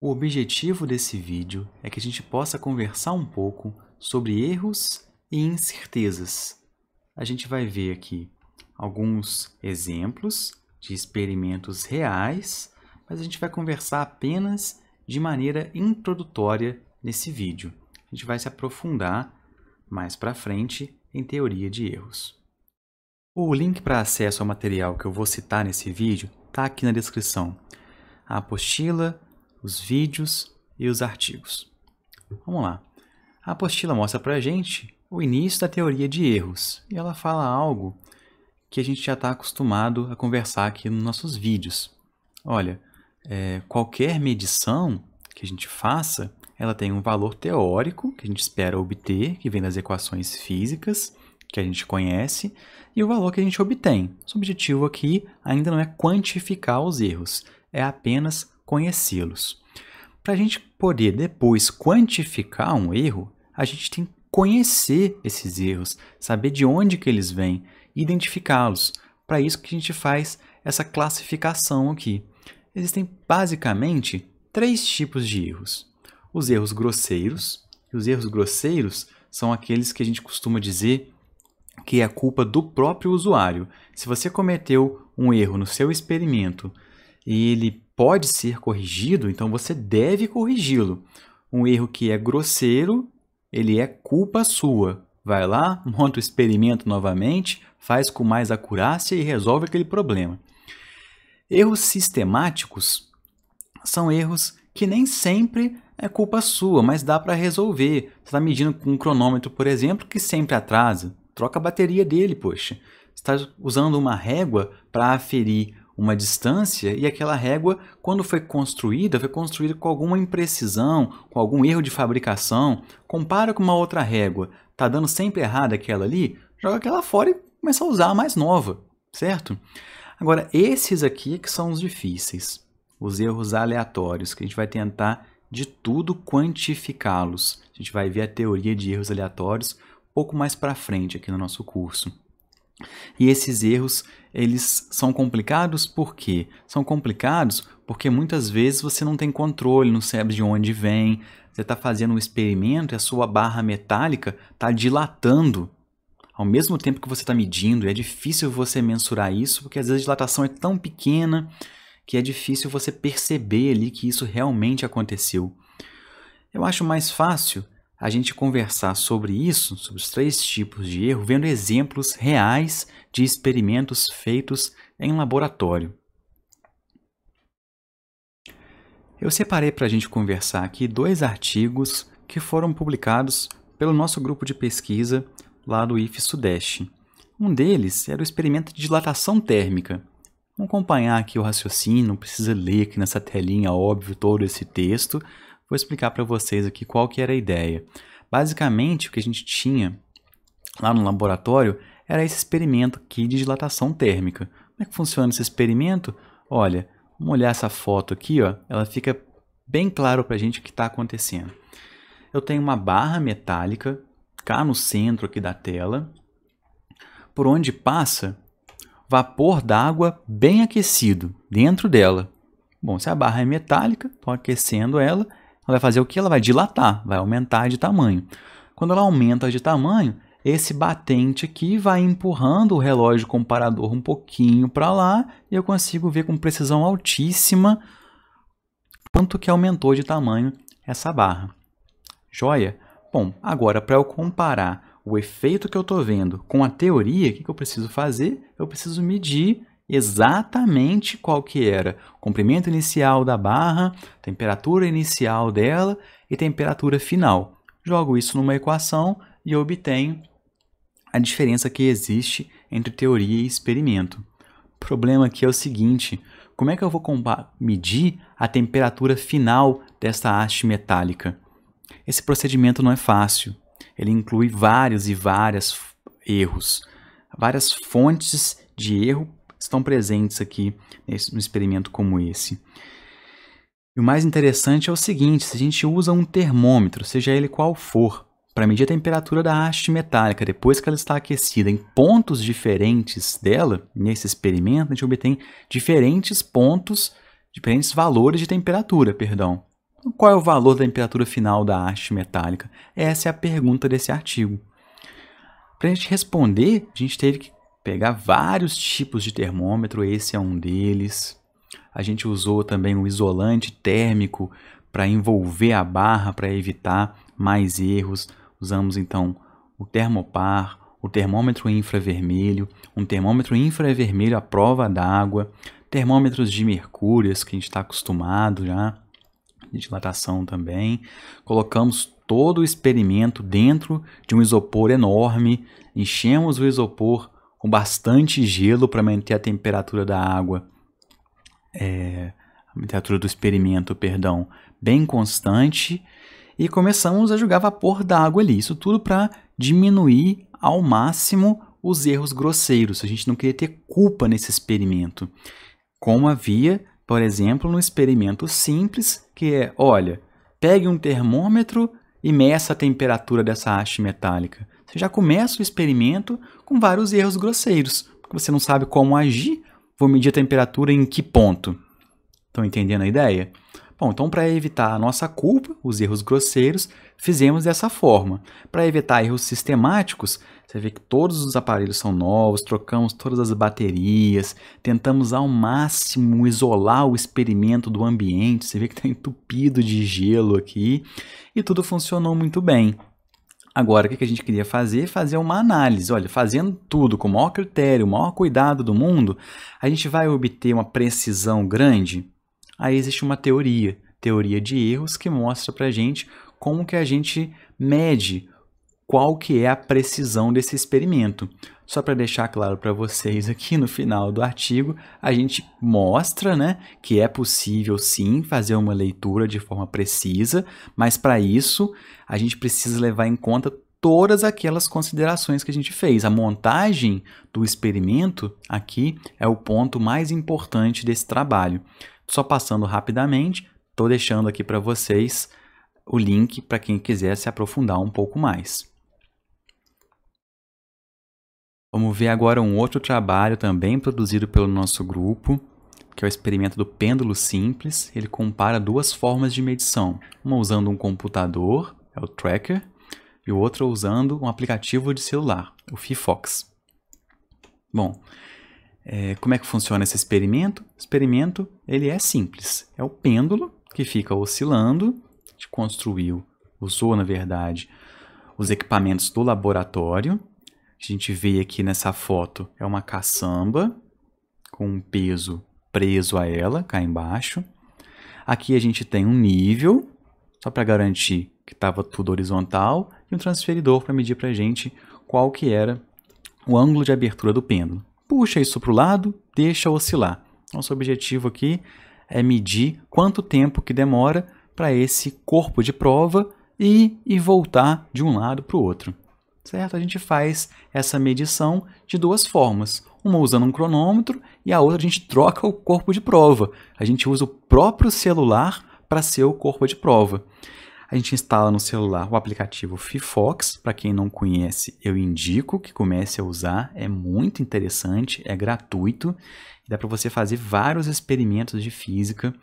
O objetivo desse vídeo é que a gente possa conversar um pouco sobre erros e incertezas. A gente vai ver aqui alguns exemplos de experimentos reais, mas a gente vai conversar apenas de maneira introdutória nesse vídeo. A gente vai se aprofundar mais para frente em teoria de erros. O link para acesso ao material que eu vou citar nesse vídeo está aqui na descrição. A apostila, os vídeos e os artigos. Vamos lá. A apostila mostra para a gente o início da teoria de erros e ela fala algo que a gente já está acostumado a conversar aqui nos nossos vídeos. Olha, qualquer medição que a gente faça, ela tem um valor teórico que a gente espera obter, que vem das equações físicas que a gente conhece, e o valor que a gente obtém. O objetivo aqui ainda não é quantificar os erros, é apenas conhecê-los. Para a gente poder depois quantificar um erro, a gente tem que conhecer esses erros, saber de onde que eles vêm e identificá-los. Para isso que a gente faz essa classificação aqui. Existem basicamente 3 tipos de erros. Os erros grosseiros, e os erros grosseiros são aqueles que a gente costuma dizer que é culpa do próprio usuário. Se você cometeu um erro no seu experimento e ele pode ser corrigido, então você deve corrigi-lo. Um erro que é grosseiro, ele é culpa sua. Vai lá, monta o experimento novamente, faz com mais acurácia e resolve aquele problema. Erros sistemáticos são erros que nem sempre é culpa sua, mas dá para resolver. Você está medindo com um cronômetro, por exemplo, que sempre atrasa. Troca a bateria dele, poxa. Você está usando uma régua para aferir uma distância e aquela régua, quando foi construída com alguma imprecisão, com algum erro de fabricação. Compara com uma outra régua. Está dando sempre errado aquela ali? Joga aquela fora e começa a usar a mais nova, certo? Agora, esses aqui que são os difíceis. Os erros aleatórios, que a gente vai tentar de tudo quantificá-los. A gente vai ver a teoria de erros aleatórios pouco mais para frente aqui no nosso curso. E esses erros, eles são complicados por quê? São complicados porque muitas vezes você não tem controle, não sabe de onde vem. Você está fazendo um experimento e a sua barra metálica está dilatando ao mesmo tempo que você está medindo. E é difícil você mensurar isso porque às vezes a dilatação é tão pequena que é difícil você perceber ali que isso realmente aconteceu. Eu acho mais fácil a gente conversar sobre isso, sobre os 3 tipos de erro, vendo exemplos reais de experimentos feitos em laboratório. Eu separei para a gente conversar aqui 2 artigos que foram publicados pelo nosso grupo de pesquisa lá do IF Sudeste. Um deles era o experimento de dilatação térmica. Vamos acompanhar aqui o raciocínio, não precisa ler aqui nessa telinha, óbvio, todo esse texto. Vou explicar para vocês aqui qual que era a ideia. Basicamente, o que a gente tinha lá no laboratório era esse experimento aqui de dilatação térmica. Como é que funciona esse experimento? Olha, vamos olhar essa foto aqui, ó, ela fica bem claro para a gente o que está acontecendo. Eu tenho uma barra metálica cá no centro aqui da tela, por onde passa vapor d'água bem aquecido dentro dela. Bom, se a barra é metálica, estou aquecendo ela vai fazer o que? Ela vai dilatar, vai aumentar de tamanho. Quando ela aumenta de tamanho, esse batente aqui vai empurrando o relógio comparador um pouquinho para lá e eu consigo ver com precisão altíssima quanto que aumentou de tamanho essa barra. Joia? Bom, agora para eu comparar o efeito que eu estou vendo com a teoria, o que eu preciso fazer? Eu preciso medir exatamente qual que era o comprimento inicial da barra, temperatura inicial dela e temperatura final. Jogo isso numa equação e obtenho a diferença que existe entre teoria e experimento. O problema aqui é o seguinte, como é que eu vou medir a temperatura final desta haste metálica? Esse procedimento não é fácil, ele inclui vários e vários erros, várias fontes de erro estão presentes aqui num experimento como esse. E o mais interessante é o seguinte, se a gente usa um termômetro, seja ele qual for, para medir a temperatura da haste metálica depois que ela está aquecida em pontos diferentes dela, nesse experimento, a gente obtém diferentes valores de temperatura, perdão. Qual é o valor da temperatura final da haste metálica? Essa é a pergunta desse artigo. Para a gente responder, a gente teve que pegar vários tipos de termômetro, esse é um deles. A gente usou também o isolante térmico para envolver a barra, para evitar mais erros. Usamos então o termopar, o termômetro infravermelho, um termômetro infravermelho à prova d'água, termômetros de mercúrio, que a gente está acostumado já, de dilatação também. Colocamos todo o experimento dentro de um isopor enorme, enchemos o isopor com bastante gelo para manter a temperatura da água, a temperatura do experimento, perdão, bem constante, e começamos a jogar vapor d'água ali. Isso tudo para diminuir ao máximo os erros grosseiros. A gente não queria ter culpa nesse experimento, como havia, por exemplo, no experimento simples, que é, olha, pegue um termômetro e meça a temperatura dessa haste metálica. Você já começa o experimento com vários erros grosseiros, porque você não sabe como agir. Vou medir a temperatura em que ponto? Estão entendendo a ideia? Bom, então para evitar a nossa culpa, os erros grosseiros, fizemos dessa forma. Para evitar erros sistemáticos, você vê que todos os aparelhos são novos, trocamos todas as baterias, tentamos ao máximo isolar o experimento do ambiente, você vê que está entupido de gelo aqui, e tudo funcionou muito bem. Agora, o que a gente queria fazer? Fazer uma análise. Olha, fazendo tudo com o maior critério, o maior cuidado do mundo, a gente vai obter uma precisão grande? Aí existe uma teoria de erros, que mostra para a gente como que a gente mede qual que é a precisão desse experimento. Só para deixar claro para vocês aqui no final do artigo, a gente mostra, né, que é possível sim fazer uma leitura de forma precisa, mas para isso a gente precisa levar em conta todas aquelas considerações que a gente fez. A montagem do experimento aqui é o ponto mais importante desse trabalho. Só passando rapidamente, estou deixando aqui para vocês o link para quem quiser se aprofundar um pouco mais. Vamos ver agora um outro trabalho também produzido pelo nosso grupo, que é o experimento do pêndulo simples. Ele compara duas formas de medição, uma usando um computador, é o tracker, e o outro usando um aplicativo de celular, o Fifox. Bom, como é que funciona esse experimento? O experimento ele é simples, é o pêndulo que fica oscilando. A gente usou na verdade os equipamentos do laboratório. A gente vê aqui nessa foto, é uma caçamba com um peso preso a ela, cá embaixo. Aqui a gente tem um nível, só para garantir que estava tudo horizontal, e um transferidor para medir para a gente qual que era o ângulo de abertura do pêndulo. Puxa isso para o lado, deixa oscilar. Nosso objetivo aqui é medir quanto tempo que demora para esse corpo de prova ir e voltar de um lado para o outro. Certo? A gente faz essa medição de duas formas. Uma usando um cronômetro e a outra a gente troca o corpo de prova. A gente usa o próprio celular para ser o corpo de prova. A gente instala no celular o aplicativo Fifox. Para quem não conhece, eu indico que comece a usar. É muito interessante, é gratuito. Dá para você fazer vários experimentos de física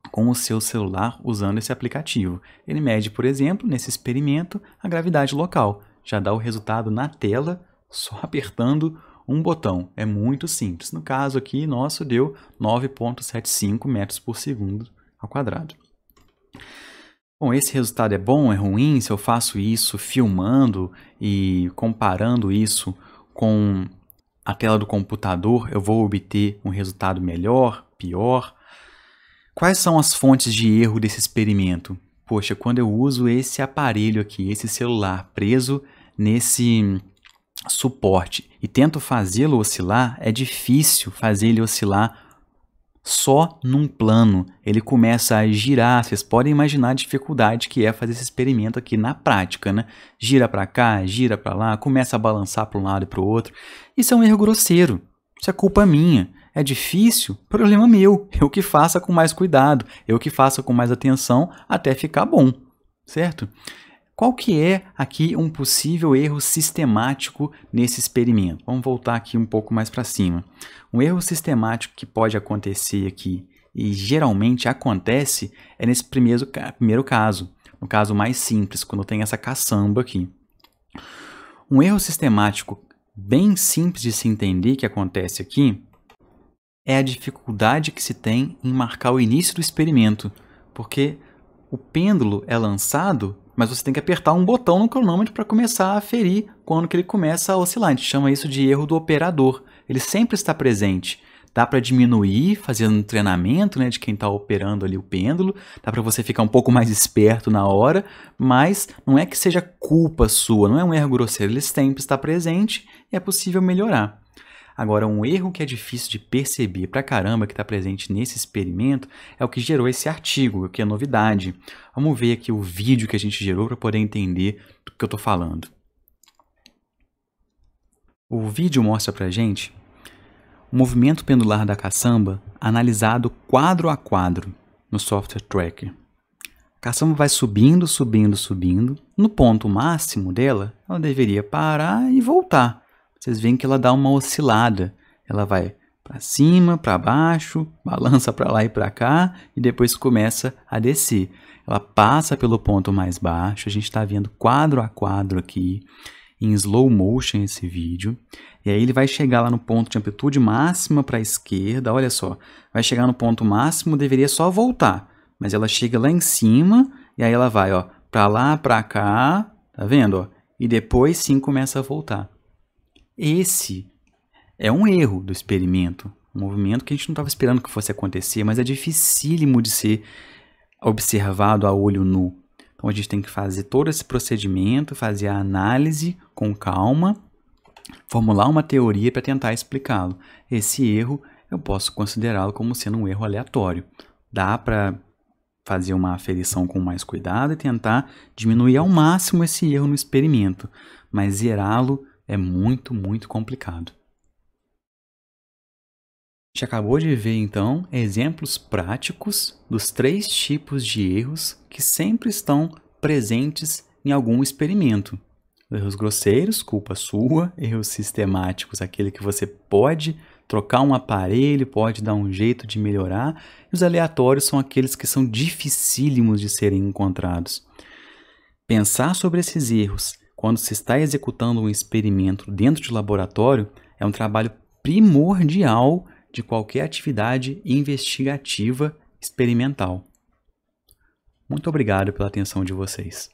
com o seu celular usando esse aplicativo. Ele mede, por exemplo, nesse experimento, a gravidade local. Já dá o resultado na tela, só apertando um botão. É muito simples. No caso aqui, nosso deu 9,75 metros por segundo ao quadrado. Bom, esse resultado é bom, é ruim? Se eu faço isso filmando e comparando isso com a tela do computador, eu vou obter um resultado melhor, pior? Quais são as fontes de erro desse experimento? Poxa, quando eu uso esse aparelho aqui, esse celular preso nesse suporte e tento fazê-lo oscilar, é difícil fazer ele oscilar só num plano. Ele começa a girar. Vocês podem imaginar a dificuldade que é fazer esse experimento aqui na prática, né? Gira para cá, gira para lá, começa a balançar para um lado e para o outro. Isso é um erro grosseiro. Isso é culpa minha. É difícil? Problema meu. Eu que faça com mais cuidado. Eu que faça com mais atenção até ficar bom. Certo? Qual que é aqui um possível erro sistemático nesse experimento? Vamos voltar aqui um pouco mais para cima. Um erro sistemático que pode acontecer aqui E geralmente acontece nesse primeiro caso, no caso mais simples, quando tem essa caçamba aqui. Um erro sistemático bem simples de se entender que acontece aqui é a dificuldade que se tem em marcar o início do experimento, porque o pêndulo é lançado, mas você tem que apertar um botão no cronômetro para começar a aferir quando que ele começa a oscilar. A gente chama isso de erro do operador. Ele sempre está presente. Dá para diminuir fazendo um treinamento, né, de quem está operando ali o pêndulo. Dá para você ficar um pouco mais esperto na hora, mas não é que seja culpa sua, não é um erro grosseiro. Ele sempre está presente e é possível melhorar. Agora, um erro que é difícil de perceber pra caramba que está presente nesse experimento é o que gerou esse artigo, o que é novidade. Vamos ver aqui o vídeo que a gente gerou para poder entender do que eu estou falando. O vídeo mostra pra gente o movimento pendular da caçamba analisado quadro a quadro no software tracker. A caçamba vai subindo, subindo, subindo. No ponto máximo dela, ela deveria parar e voltar. Vocês veem que ela dá uma oscilada. Ela vai para cima, para baixo, balança para lá e para cá e depois começa a descer. Ela passa pelo ponto mais baixo. A gente está vendo quadro a quadro aqui, em slow motion esse vídeo. E aí ele vai chegar lá no ponto de amplitude máxima para a esquerda. Olha só, vai chegar no ponto máximo, deveria só voltar. Mas ela chega lá em cima e aí ela vai para lá, para cá. Tá vendo? Ó? E depois sim começa a voltar. Esse é um erro do experimento, um movimento que a gente não estava esperando que fosse acontecer, mas é dificílimo de ser observado a olho nu. Então a gente tem que fazer todo esse procedimento, fazer a análise com calma, formular uma teoria para tentar explicá-lo. Esse erro eu posso considerá-lo como sendo um erro aleatório. Dá para fazer uma aferição com mais cuidado e tentar diminuir ao máximo esse erro no experimento, mas zerá-lo é muito, muito complicado. A gente acabou de ver, então, exemplos práticos dos 3 tipos de erros que sempre estão presentes em algum experimento. Erros grosseiros, culpa sua. Erros sistemáticos, aquele que você pode trocar um aparelho, pode dar um jeito de melhorar. E os aleatórios são aqueles que são dificílimos de serem encontrados. Pensar sobre esses erros quando se está executando um experimento dentro de laboratório é um trabalho primordial de qualquer atividade investigativa experimental. Muito obrigado pela atenção de vocês.